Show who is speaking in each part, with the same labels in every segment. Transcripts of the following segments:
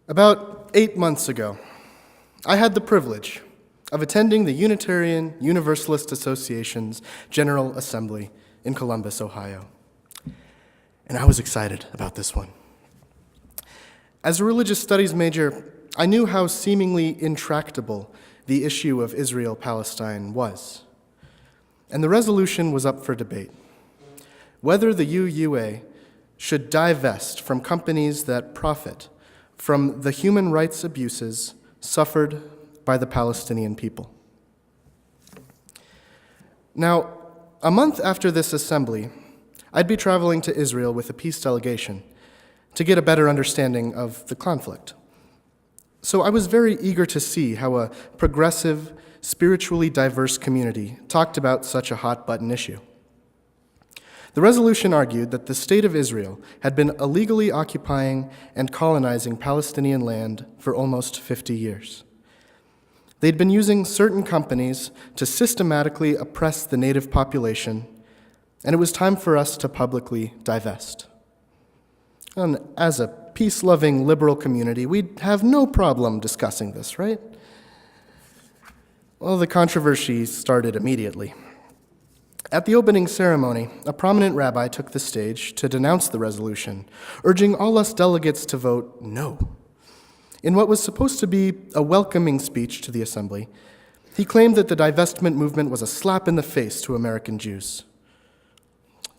Speaker 1: About 8 months ago, I had the privilege of attending the Unitarian Universalist Association's General Assembly in Columbus, Ohio. And I was excited about this one. As a religious studies major, I knew how seemingly intractable the issue of Israel-Palestine was. And the resolution was up for debate. Whether the UUA should divest from companies that profit from the human rights abuses suffered by the Palestinian people. Now, a month after this assembly, I'd be traveling to Israel with a peace delegation to get a better understanding of the conflict. So I was very eager to see how a progressive, spiritually diverse community talked about such a hot-button issue. The resolution argued that the state of Israel had been illegally occupying and colonizing Palestinian land for almost 50 years. They'd been using certain companies to systematically oppress the native population, and it was time for us to publicly divest. And as a peace-loving liberal community, we'd have no problem discussing this, right? Well, the controversy started immediately. At the opening ceremony, a prominent rabbi took the stage to denounce the resolution, urging all us delegates to vote no. In what was supposed to be a welcoming speech to the assembly, he claimed that the divestment movement was a slap in the face to American Jews.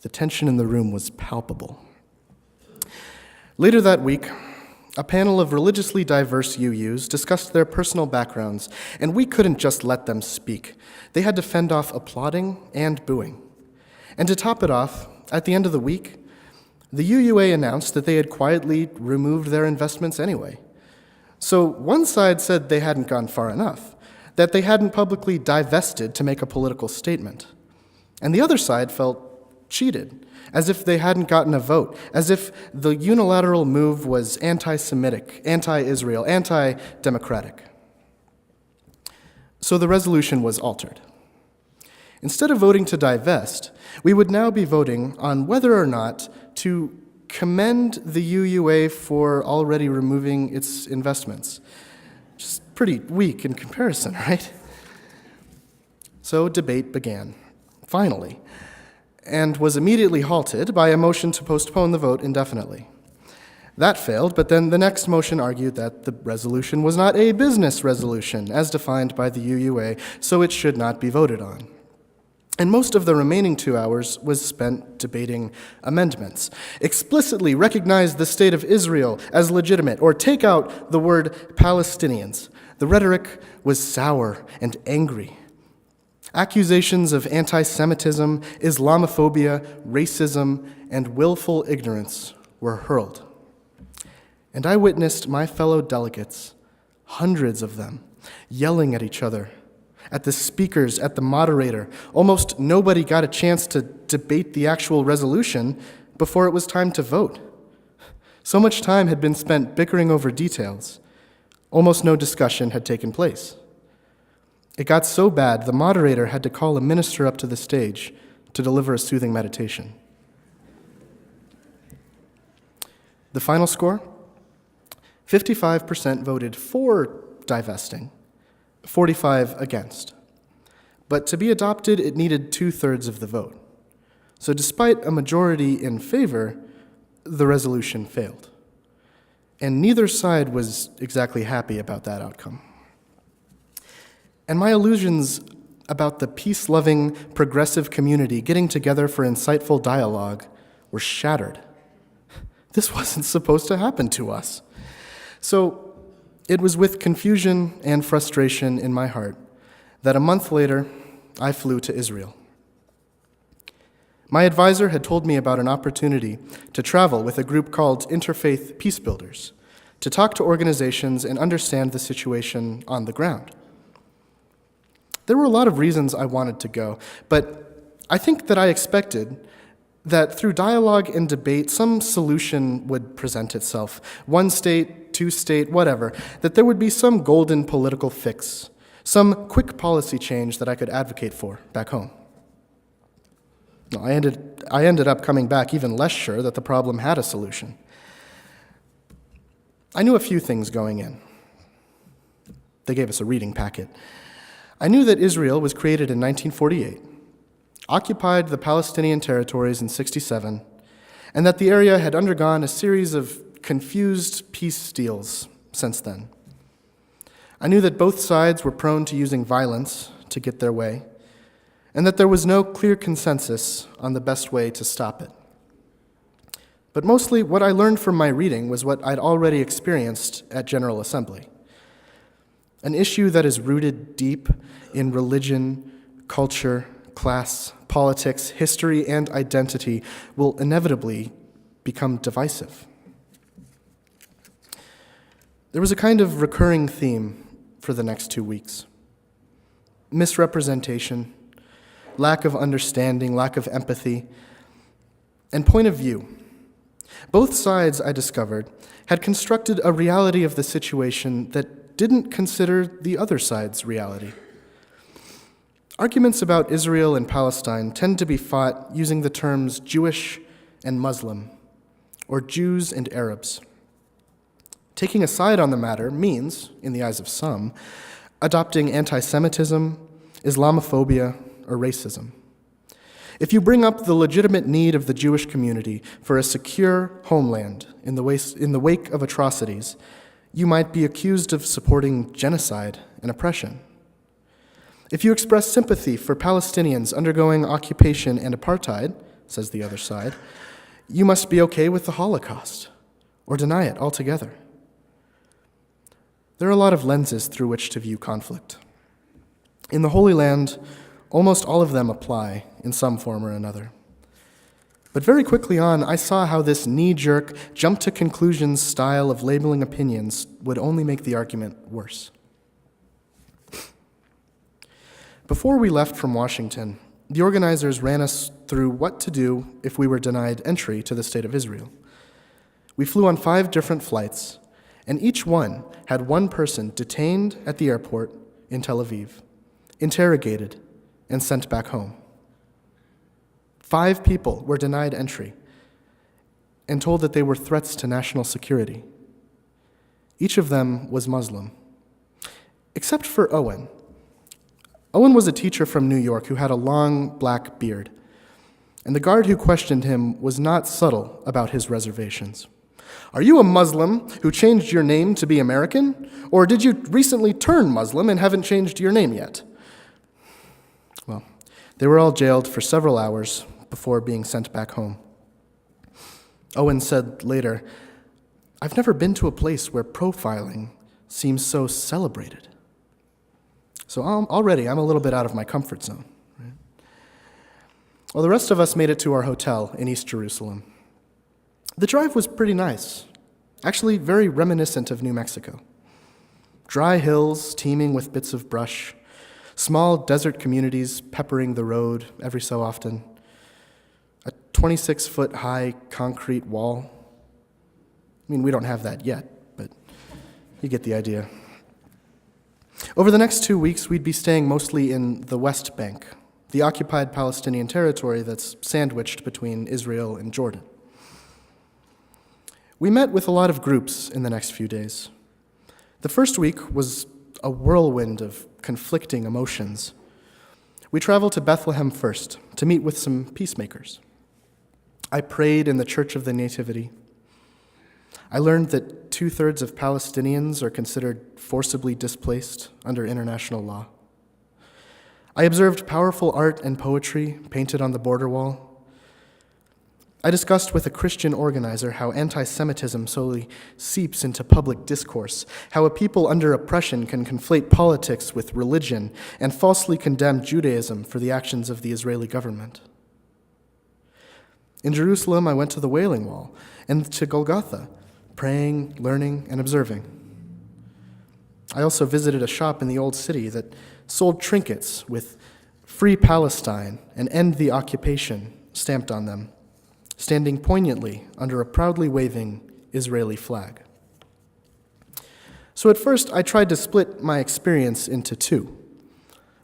Speaker 1: The tension in the room was palpable. Later that week, a panel of religiously diverse UUs discussed their personal backgrounds, and we couldn't just let them speak. They had to fend off applauding and booing. And to top it off, at the end of the week, the UUA announced that they had quietly removed their investments anyway. So one side said they hadn't gone far enough, that they hadn't publicly divested to make a political statement. And the other side felt cheated, as if they hadn't gotten a vote, as if the unilateral move was anti-Semitic, anti-Israel, anti-democratic. So the resolution was altered. Instead of voting to divest, we would now be voting on whether or not to commend the UUA for already removing its investments. Just pretty weak in comparison, right? So debate began, finally, and was immediately halted by a motion to postpone the vote indefinitely. That failed, but then the next motion argued that the resolution was not a business resolution, as defined by the UUA, so it should not be voted on. And most of the remaining 2 hours was spent debating amendments. Explicitly recognize the state of Israel as legitimate, or take out the word Palestinians. The rhetoric was sour and angry. Accusations of anti-Semitism, Islamophobia, racism, and willful ignorance were hurled. And I witnessed my fellow delegates, hundreds of them, yelling at each other, at the speakers, at the moderator. Almost nobody got a chance to debate the actual resolution before it was time to vote. So much time had been spent bickering over details. Almost no discussion had taken place. It got so bad, the moderator had to call a minister up to the stage to deliver a soothing meditation. The final score? 55% voted for divesting, 45% against. But to be adopted, it needed 2/3 of the vote. So despite a majority in favor, the resolution failed. And neither side was exactly happy about that outcome. And my illusions about the peace-loving, progressive community getting together for insightful dialogue were shattered. This wasn't supposed to happen to us. So it was with confusion and frustration in my heart that a month later, I flew to Israel. My advisor had told me about an opportunity to travel with a group called Interfaith Peace Builders to talk to organizations and understand the situation on the ground. There were a lot of reasons I wanted to go, but I think that I expected that through dialogue and debate, some solution would present itself. One state, two state, whatever, that there would be some golden political fix, some quick policy change that I could advocate for back home. No, I ended up coming back even less sure that the problem had a solution. I knew a few things going in. They gave us a reading packet. I knew that Israel was created in 1948, occupied the Palestinian territories in 1967, and that the area had undergone a series of confused peace deals since then. I knew that both sides were prone to using violence to get their way, and that there was no clear consensus on the best way to stop it. But mostly what I learned from my reading was what I'd already experienced at General Assembly. An issue that is rooted deep in religion, culture, class, politics, history, and identity will inevitably become divisive. There was a kind of recurring theme for the next 2 weeks. Misrepresentation, lack of understanding, lack of empathy, and point of view. Both sides, I discovered, had constructed a reality of the situation that didn't consider the other side's reality. Arguments about Israel and Palestine tend to be fought using the terms Jewish and Muslim, or Jews and Arabs. Taking a side on the matter means, in the eyes of some, adopting anti-Semitism, Islamophobia, or racism. If you bring up the legitimate need of the Jewish community for a secure homeland in the wake of atrocities, you might be accused of supporting genocide and oppression. If you express sympathy for Palestinians undergoing occupation and apartheid, says the other side, you must be okay with the Holocaust or deny it altogether. There are a lot of lenses through which to view conflict. In the Holy Land, almost all of them apply in some form or another. But very quickly on, I saw how this knee-jerk, jump-to-conclusions style of labeling opinions would only make the argument worse. Before we left from Washington, the organizers ran us through what to do if we were denied entry to the State of Israel. We flew on 5 different flights, and each one had one person detained at the airport in Tel Aviv, interrogated, and sent back home. 5 people were denied entry and told that they were threats to national security. Each of them was Muslim, except for Owen. Owen was a teacher from New York who had a long black beard, and the guard who questioned him was not subtle about his reservations. Are you a Muslim who changed your name to be American? Or did you recently turn Muslim and haven't changed your name yet? Well, they were all jailed for several hours before being sent back home. Owen said later, "I've never been to a place where profiling seems so celebrated." So already I'm a little bit out of my comfort zone. Right? Well, the rest of us made it to our hotel in East Jerusalem. The drive was pretty nice, actually very reminiscent of New Mexico. Dry hills teeming with bits of brush, small desert communities peppering the road every so often, a 26-foot-high concrete wall. I mean, we don't have that yet, but you get the idea. Over the next 2 weeks, we'd be staying mostly in the West Bank, the occupied Palestinian territory that's sandwiched between Israel and Jordan. We met with a lot of groups in the next few days. The first week was a whirlwind of conflicting emotions. We traveled to Bethlehem first to meet with some peacemakers. I prayed in the Church of the Nativity. I learned that 2/3 of Palestinians are considered forcibly displaced under international law. I observed powerful art and poetry painted on the border wall. I discussed with a Christian organizer how anti-Semitism slowly seeps into public discourse, how a people under oppression can conflate politics with religion and falsely condemn Judaism for the actions of the Israeli government. In Jerusalem, I went to the Wailing Wall and to Golgotha, praying, learning, and observing. I also visited a shop in the Old City that sold trinkets with "Free Palestine" and "End the Occupation" stamped on them, standing poignantly under a proudly waving Israeli flag. So at first, I tried to split my experience into 2.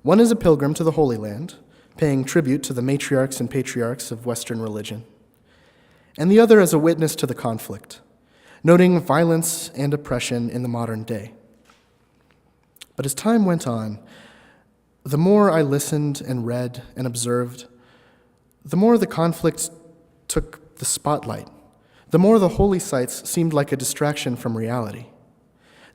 Speaker 1: One as a pilgrim to the Holy Land, paying tribute to the matriarchs and patriarchs of Western religion, and the other as a witness to the conflict, noting violence and oppression in the modern day. But as time went on, the more I listened and read and observed, the more the conflict took the spotlight, the more the holy sites seemed like a distraction from reality.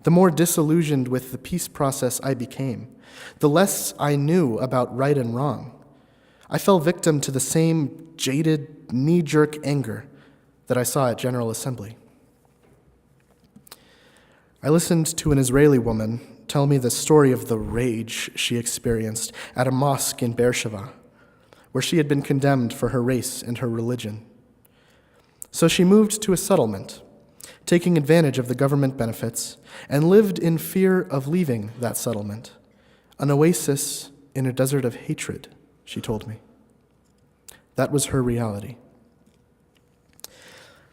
Speaker 1: The more disillusioned with the peace process I became, the less I knew about right and wrong. I fell victim to the same jaded, knee-jerk anger that I saw at General Assembly. I listened to an Israeli woman tell me the story of the rage she experienced at a mosque in Beersheba, where she had been condemned for her race and her religion. So she moved to a settlement, taking advantage of the government benefits, and lived in fear of leaving that settlement, an oasis in a desert of hatred, she told me. That was her reality.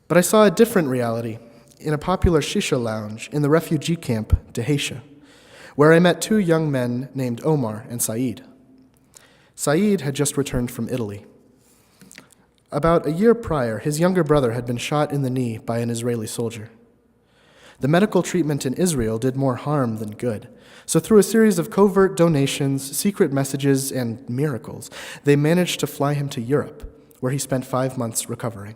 Speaker 1: But I saw a different reality in a popular shisha lounge in the refugee camp, Dheisheh, where I met two young men named Omar and Saeed. Saeed had just returned from Italy. About a year prior, his younger brother had been shot in the knee by an Israeli soldier. The medical treatment in Israel did more harm than good, so through a series of covert donations, secret messages, and miracles, they managed to fly him to Europe, where he spent 5 months recovering.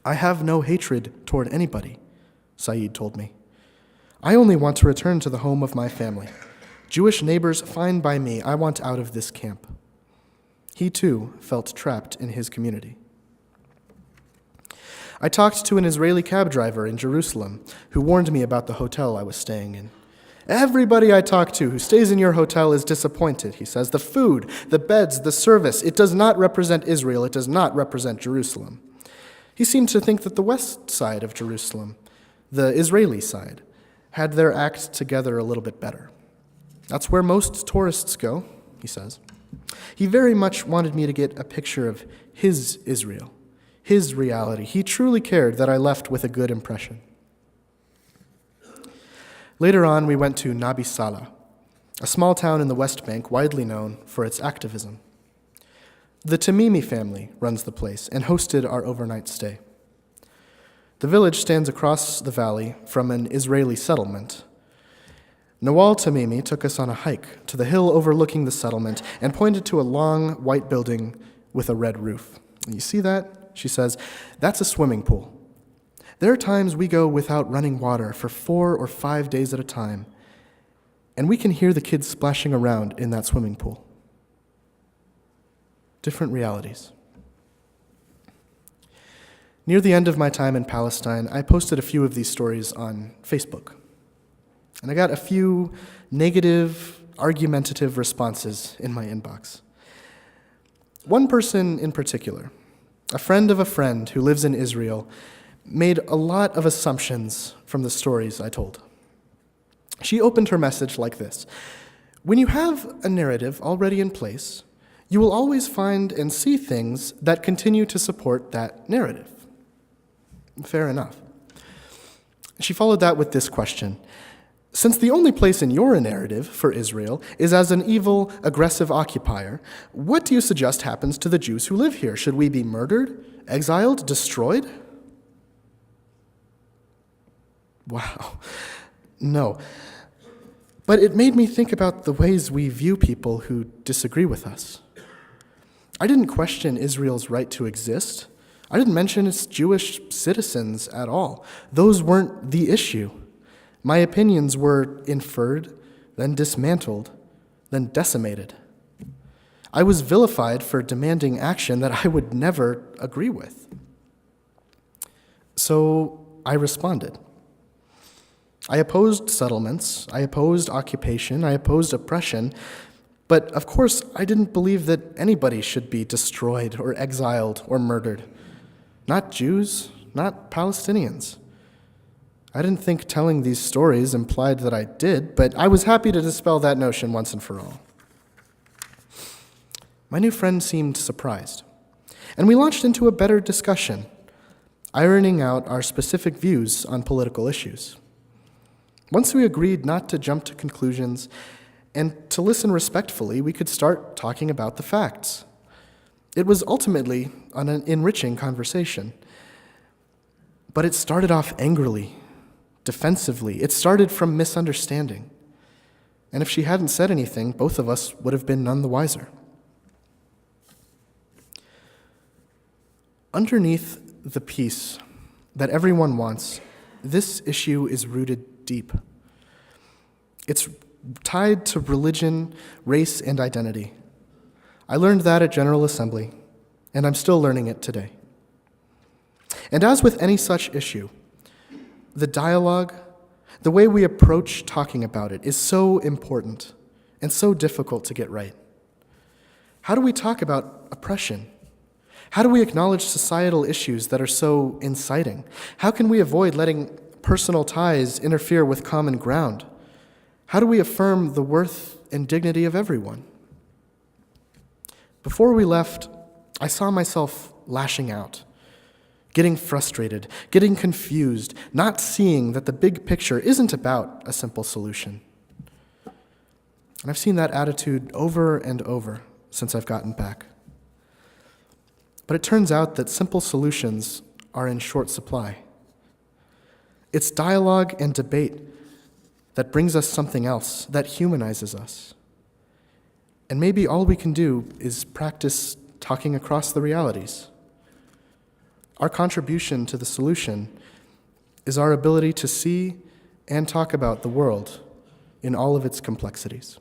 Speaker 1: I have no hatred toward anybody, Saeed told me. I only want to return to the home of my family. Jewish neighbors, fine by me. I want out of this camp. He, too, felt trapped in his community. I talked to an Israeli cab driver in Jerusalem who warned me about the hotel I was staying in. Everybody I talk to who stays in your hotel is disappointed, he says. The food, the beds, the service, it does not represent Israel. It does not represent Jerusalem. He seemed to think that the west side of Jerusalem, the Israeli side, had their act together a little bit better. That's where most tourists go, he says. He very much wanted me to get a picture of his Israel, his reality. He truly cared that I left with a good impression. Later on, we went to Nabi Saleh, a small town in the West Bank widely known for its activism. The Tamimi family runs the place and hosted our overnight stay. The village stands across the valley from an Israeli settlement. Nawal Tamimi took us on a hike to the hill overlooking the settlement and pointed to a long white building with a red roof. You see that? She says, that's a swimming pool. There are times we go without running water for 4 or 5 days at a time, and we can hear the kids splashing around in that swimming pool. Different realities. Near the end of my time in Palestine, I posted a few of these stories on Facebook. And I got a few negative, argumentative responses in my inbox. One person in particular, a friend of a friend who lives in Israel, made a lot of assumptions from the stories I told. She opened her message like this: when you have a narrative already in place, you will always find and see things that continue to support that narrative. Fair enough. She followed that with this question: since the only place in your narrative for Israel is as an evil, aggressive occupier, what do you suggest happens to the Jews who live here? Should we be murdered, exiled, destroyed? Wow. No. But it made me think about the ways we view people who disagree with us. I didn't question Israel's right to exist. I didn't mention its Jewish citizens at all. Those weren't the issue. My opinions were inferred, then dismantled, then decimated. I was vilified for demanding action that I would never agree with. So I responded. I opposed settlements, I opposed occupation, I opposed oppression, but of course I didn't believe that anybody should be destroyed or exiled or murdered. Not Jews, not Palestinians. I didn't think telling these stories implied that I did, but I was happy to dispel that notion once and for all. My new friend seemed surprised, and we launched into a better discussion, ironing out our specific views on political issues. Once we agreed not to jump to conclusions and to listen respectfully, we could start talking about the facts. It was ultimately an enriching conversation. But it started off angrily, defensively. It started from misunderstanding. And if she hadn't said anything, both of us would have been none the wiser. Underneath the peace that everyone wants, this issue is rooted deep. It's tied to religion, race, and identity. I learned that at General Assembly, and I'm still learning it today. And as with any such issue, the dialogue, the way we approach talking about it, is so important and so difficult to get right. How do we talk about oppression? How do we acknowledge societal issues that are so inciting? How can we avoid letting personal ties interfere with common ground? How do we affirm the worth and dignity of everyone? Before we left, I saw myself lashing out, getting frustrated, getting confused, not seeing that the big picture isn't about a simple solution. And I've seen that attitude over and over since I've gotten back. But it turns out that simple solutions are in short supply. It's dialogue and debate that brings us something else, that humanizes us. And maybe all we can do is practice talking across the realities. Our contribution to the solution is our ability to see and talk about the world in all of its complexities.